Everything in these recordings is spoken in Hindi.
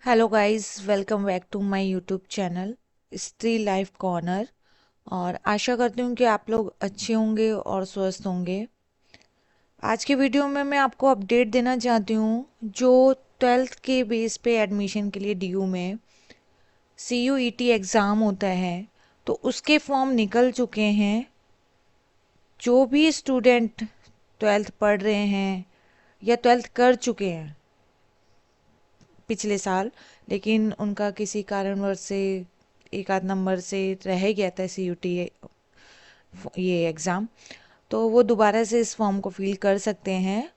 Hello guys, welcome back to my YouTube channel Stree life corner. और आशा करती हूँ कि आप लोग अच्छे होंगे और स्वस्थ होंगे। आज की वीडियो में मैं आपको अपडेट देना चाहती हूँ। जो 12th के बेस पे एडमिशन के लिए डीयू में CUET एग्ज़ाम होता है, तो उसके फॉर्म निकल चुके हैं। जो भी स्टूडेंट 12th पढ़ रहे हैं या 12th कर चुके हैं पिछले साल, लेकिन उनका किसी कारणवश से एक आध नंबर से रह गया था CUT ये एग्ज़ाम, तो वो दोबारा से इस फॉर्म को फिल कर सकते हैं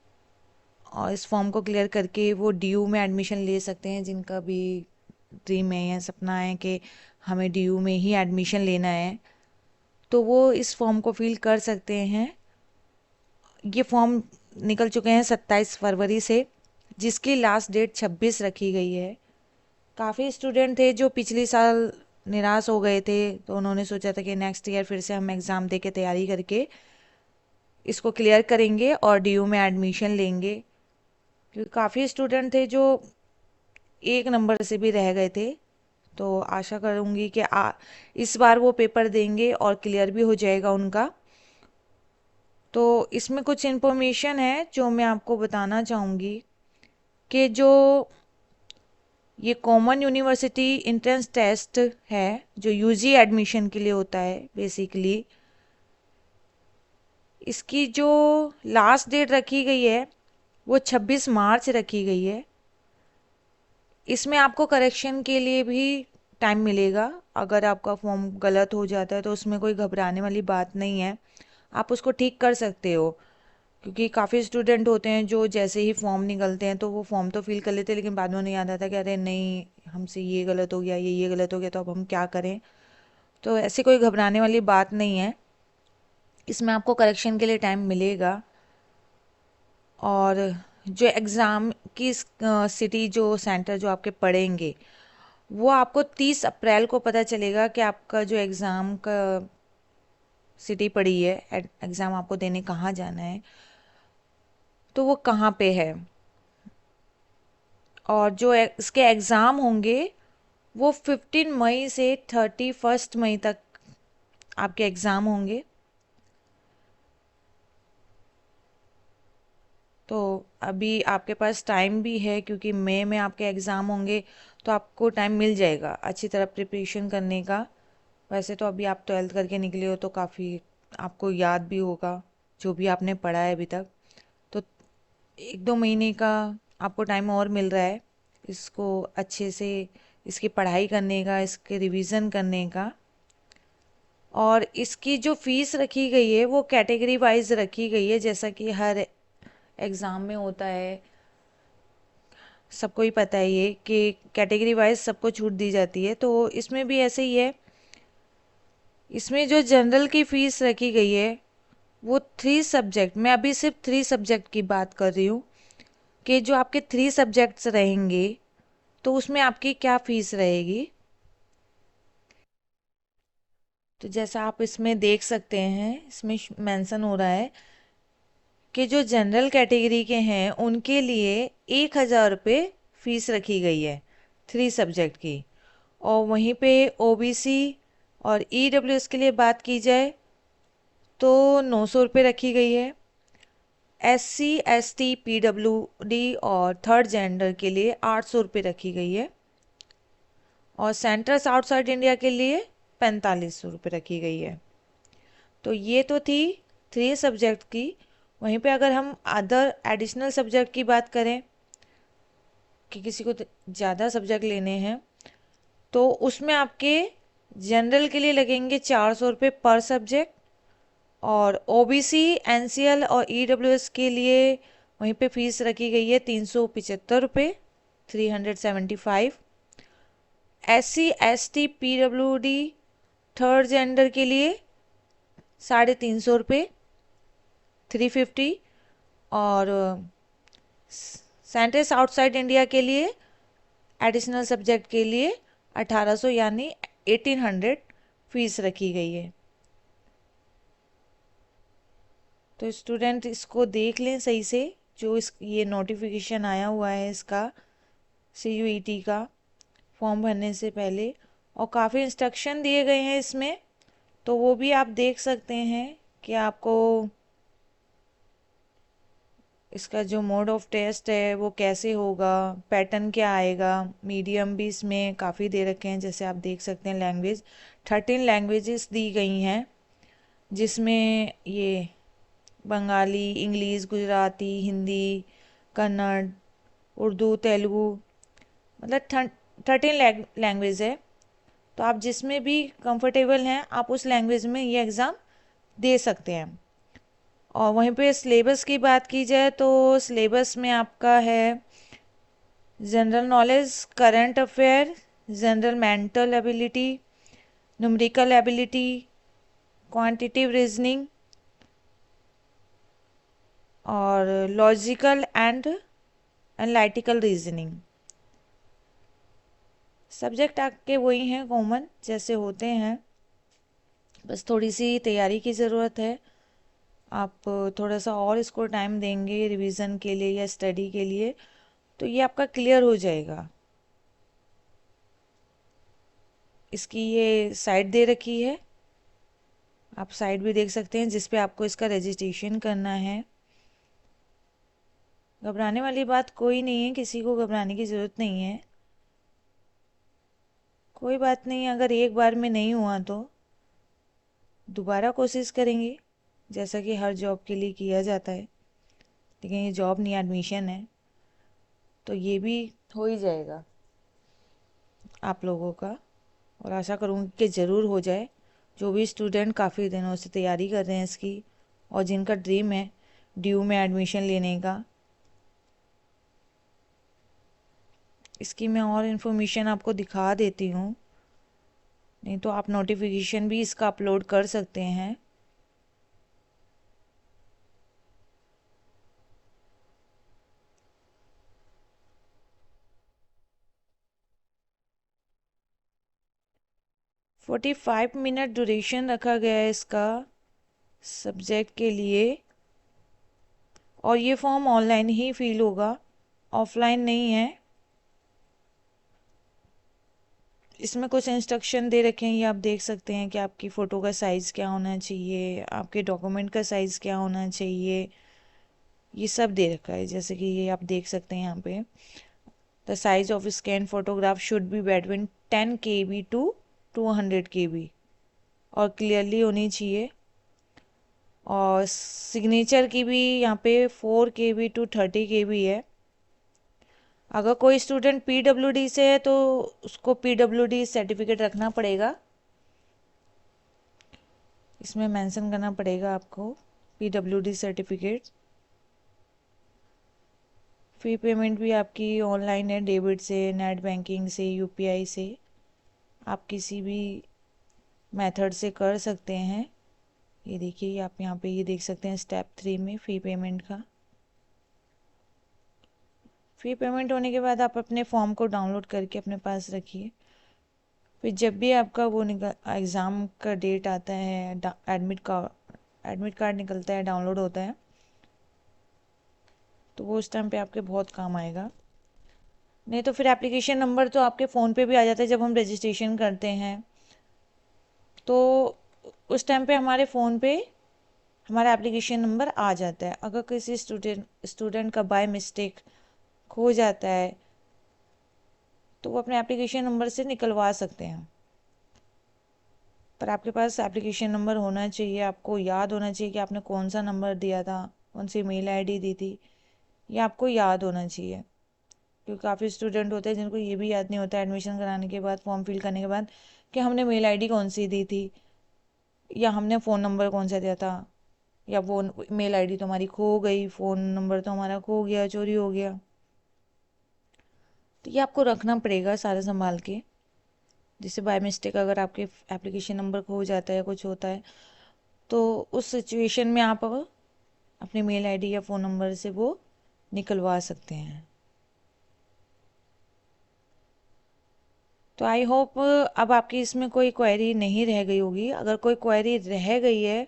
और इस फॉर्म को क्लियर करके वो डीयू में एडमिशन ले सकते हैं। जिनका भी ड्रीम है या सपना है कि हमें डीयू में ही एडमिशन लेना है, तो वो इस फॉर्म को फिल कर सकते हैं। ये फॉर्म निकल चुके हैं 27 फरवरी से, जिसकी लास्ट डेट 26 रखी गई है। काफ़ी स्टूडेंट थे जो पिछले साल निराश हो गए थे, तो उन्होंने सोचा था कि नेक्स्ट ईयर फिर से हम एग्ज़ाम दे के तैयारी करके इसको क्लियर करेंगे और डीयू में एडमिशन लेंगे। क्योंकि काफ़ी स्टूडेंट थे जो एक नंबर से भी रह गए थे, तो आशा करूँगी कि इस बार वो पेपर देंगे और क्लियर भी हो जाएगा उनका। तो इसमें कुछ इन्फॉर्मेशन है जो मैं आपको बताना चाहूँगी कि जो ये कॉमन यूनिवर्सिटी एंट्रेंस टेस्ट है, जो यूजी एडमिशन के लिए होता है बेसिकली, इसकी जो लास्ट डेट रखी गई है वो 26 मार्च रखी गई है। इसमें आपको करेक्शन के लिए भी टाइम मिलेगा। अगर आपका फॉर्म गलत हो जाता है तो उसमें कोई घबराने वाली बात नहीं है, आप उसको ठीक कर सकते हो। क्योंकि काफ़ी स्टूडेंट होते हैं जो जैसे ही फॉर्म निकलते हैं तो वो फॉर्म तो फिल कर लेते हैं, लेकिन बाद में उन्हें याद आता है कि अरे नहीं, हमसे ये गलत हो गया, ये गलत हो गया, तो अब हम क्या करें। तो ऐसी कोई घबराने वाली बात नहीं है, इसमें आपको करेक्शन के लिए टाइम मिलेगा। और जो एग्ज़ाम की सिटी, जो सेंटर जो आपके पड़ेंगे, वो आपको 30 अप्रैल को पता चलेगा कि आपका जो एग्ज़ाम का सिटी पड़ी है, एग्ज़ाम आपको देने कहाँ जाना है, तो वो कहाँ पे है। और जो इसके एग्ज़ाम होंगे वो 15 मई से 31 मई तक आपके एग्ज़ाम होंगे। तो अभी आपके पास टाइम भी है, क्योंकि मई में आपके एग्ज़ाम होंगे, तो आपको टाइम मिल जाएगा अच्छी तरह प्रिपरेशन करने का। वैसे तो अभी आप 12th करके निकले हो तो काफ़ी आपको याद भी होगा जो भी आपने पढ़ा है अभी तक। तो 1-2 महीने का आपको टाइम और मिल रहा है इसको अच्छे से इसकी पढ़ाई करने का, इसके रिवीजन करने का। और इसकी जो फीस रखी गई है वो कैटेगरी वाइज रखी गई है, जैसा कि हर एग्ज़ाम में होता है। सबको ही पता है ये कि कैटेगरी वाइज सबको छूट दी जाती है, तो इसमें भी ऐसे ही है। इसमें जो जनरल की फ़ीस रखी गई है वो 3 सब्जेक्ट, मैं अभी सिर्फ 3 सब्जेक्ट की बात कर रही हूँ कि जो आपके 3 सब्जेक्ट्स रहेंगे तो उसमें आपकी क्या फ़ीस रहेगी। तो जैसा आप इसमें देख सकते हैं, इसमें मेंशन हो रहा है कि जो जनरल कैटेगरी के हैं उनके लिए 1,000 रुपये फ़ीस रखी गई है 3 सब्जेक्ट की। और वहीं पे ओबीसी और ईडब्ल्यूएस के लिए बात की जाए तो 900 रुपये रखी गई है। SC ST PWD और थर्ड जेंडर के लिए 800 रुपये रखी गई है। और सेंटर्स आउटसाइड इंडिया के लिए 4500 रुपये रखी गई है। तो ये तो थी 3 सब्जेक्ट की। वहीं पे अगर हम अदर एडिशनल सब्जेक्ट की बात करें कि किसी को ज़्यादा सब्जेक्ट लेने हैं, तो उसमें आपके जनरल के लिए लगेंगे 400 रुपये पर सब्जेक्ट। और ओबीसी, एनसीएल और ईडब्ल्यूएस के लिए वहीं पे फीस रखी गई है 375 रुपये, 375। SC ST PWD third gender के लिए 350 रुपये, 350। और सेंटर्स आउटसाइड इंडिया के लिए एडिशनल सब्जेक्ट के लिए 1800 यानी 1800 फीस रखी गई है। तो स्टूडेंट इसको देख लें सही से, जो इस ये नोटिफिकेशन आया हुआ है इसका CUET का, फॉर्म भरने से पहले, और काफ़ी इंस्ट्रक्शन दिए गए हैं इसमें, तो वो भी आप देख सकते हैं कि आपको इसका जो मोड ऑफ टेस्ट है वो कैसे होगा, पैटर्न क्या आएगा। मीडियम भी इसमें काफ़ी दे रखे हैं, जैसे आप देख सकते हैं लैंग्वेज 13 लैंग्वेजेस दी गई हैं, जिसमें ये बंगाली, इंग्लिश, गुजराती, हिंदी, कन्नड़, उर्दू, तेलुगु, मतलब 13 लैंग्वेज है। तो आप जिसमें भी कंफर्टेबल हैं आप उस लैंग्वेज में ये एग्ज़ाम दे सकते हैं। और वहीं पे सिलेबस की बात की जाए तो सिलेबस में आपका है general knowledge, current affair, general mental ability, numerical ability, quantitative reasoning और logical and analytical reasoning. Subject आपके वही हैं कॉमन जैसे होते हैं, बस थोड़ी सी तैयारी की ज़रूरत है। आप थोड़ा सा और इसको टाइम देंगे रिवीजन के लिए या स्टडी के लिए तो ये आपका क्लियर हो जाएगा। इसकी ये साइट दे रखी है, आप साइट भी देख सकते हैं जिस पे आपको इसका रजिस्ट्रेशन करना है। घबराने वाली बात कोई नहीं है, किसी को घबराने की ज़रूरत नहीं है। कोई बात नहीं, अगर एक बार में नहीं हुआ तो दोबारा कोशिश करेंगे, जैसा कि हर जॉब के लिए किया जाता है। लेकिन ये जॉब नहीं, एडमिशन है, तो ये भी हो ही जाएगा आप लोगों का। और आशा करूँगी कि ज़रूर हो जाए। जो भी स्टूडेंट काफ़ी दिनों से तैयारी कर रहे हैं इसकी और जिनका ड्रीम है ड्यू में एडमिशन लेने का, इसकी मैं और इन्फॉर्मेशन आपको दिखा देती हूँ, नहीं तो आप नोटिफिकेशन भी इसका अपलोड कर सकते हैं। फोर्टी 45 मिनट ड्यूरेशन रखा गया है इसका सब्जेक्ट के लिए, और ये फॉर्म ऑनलाइन ही फिल होगा, ऑफलाइन नहीं है। इसमें कुछ इंस्ट्रक्शन दे रखे हैं, ये आप देख सकते हैं कि आपकी फ़ोटो का साइज़ क्या होना चाहिए, आपके डॉक्यूमेंट का साइज़ क्या होना चाहिए, ये सब दे रखा है। जैसे कि ये आप देख सकते हैं यहाँ पे, the size of scan photograph should be between 10 KB to 200 KB और क्लियरली होनी चाहिए। और सिग्नेचर की भी यहाँ पे 4 KB टू 30 KB है। अगर कोई स्टूडेंट PWD से है तो उसको PWD सर्टिफिकेट रखना पड़ेगा, इसमें मेंशन करना पड़ेगा आपको PWD सर्टिफिकेट। फ़ी पेमेंट भी आपकी ऑनलाइन है, डेबिट से, नेट बैंकिंग से, UPI से, आप किसी भी मेथड से कर सकते हैं। ये देखिए आप यहाँ पे ये देख सकते हैं स्टेप 3 में फ़ी पेमेंट का। फ़ी पेमेंट होने के बाद आप अपने फॉर्म को डाउनलोड करके अपने पास रखिए। फिर जब भी आपका वो एग्ज़ाम का डेट आता है, एडमिट कार्ड निकलता है, डाउनलोड होता है, तो वो उस टाइम पे आपके बहुत काम आएगा। नहीं तो फिर एप्लीकेशन नंबर तो आपके फ़ोन पे भी आ जाता है जब हम रजिस्ट्रेशन करते हैं, तो उस टाइम पे हमारे फ़ोन पे हमारा एप्लीकेशन नंबर आ जाता है। अगर किसी स्टूडेंट का बाय मिस्टेक खो जाता है तो वो अपने एप्लीकेशन नंबर से निकलवा सकते हैं, पर आपके पास एप्लीकेशन नंबर होना चाहिए। आपको याद होना चाहिए कि आपने कौन सा नंबर दिया था, कौन सी मेल आईडी दी थी, ये आपको याद होना चाहिए। क्योंकि काफ़ी स्टूडेंट होते हैं जिनको ये भी याद नहीं होता एडमिशन कराने के बाद, फॉर्म फिल करने के बाद, कि हमने मेल आईडी कौन सी दी थी या हमने फ़ोन नंबर कौन सा दिया था, या वो मेल आईडी तो हमारी खो गई, फ़ोन नंबर तो हमारा खो गया, चोरी हो गया। तो ये आपको रखना पड़ेगा सारा संभाल के। जैसे बाय मिस्टेक अगर आपके एप्लीकेशन नंबर खो जाता है, कुछ होता है, तो उस सिचुएशन में आप अपने मेल आईडी या फ़ोन नंबर से वो निकलवा सकते हैं। तो आई होप अब आपकी इसमें कोई क्वेरी नहीं रह गई होगी। अगर कोई क्वेरी रह गई है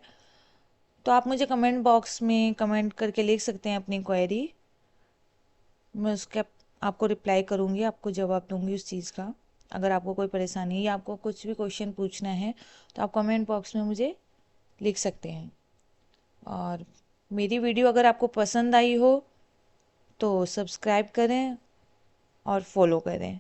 तो आप मुझे कमेंट बॉक्स में कमेंट करके लिख सकते हैं अपनी क्वेरी, मैं उसका आपको रिप्लाई करूँगी, आपको जवाब दूँगी उस चीज़ का। अगर आपको कोई परेशानी है या आपको कुछ भी क्वेश्चन पूछना है तो आप कमेंट बॉक्स में मुझे लिख सकते हैं। और मेरी वीडियो अगर आपको पसंद आई हो तो सब्सक्राइब करें और फॉलो करें।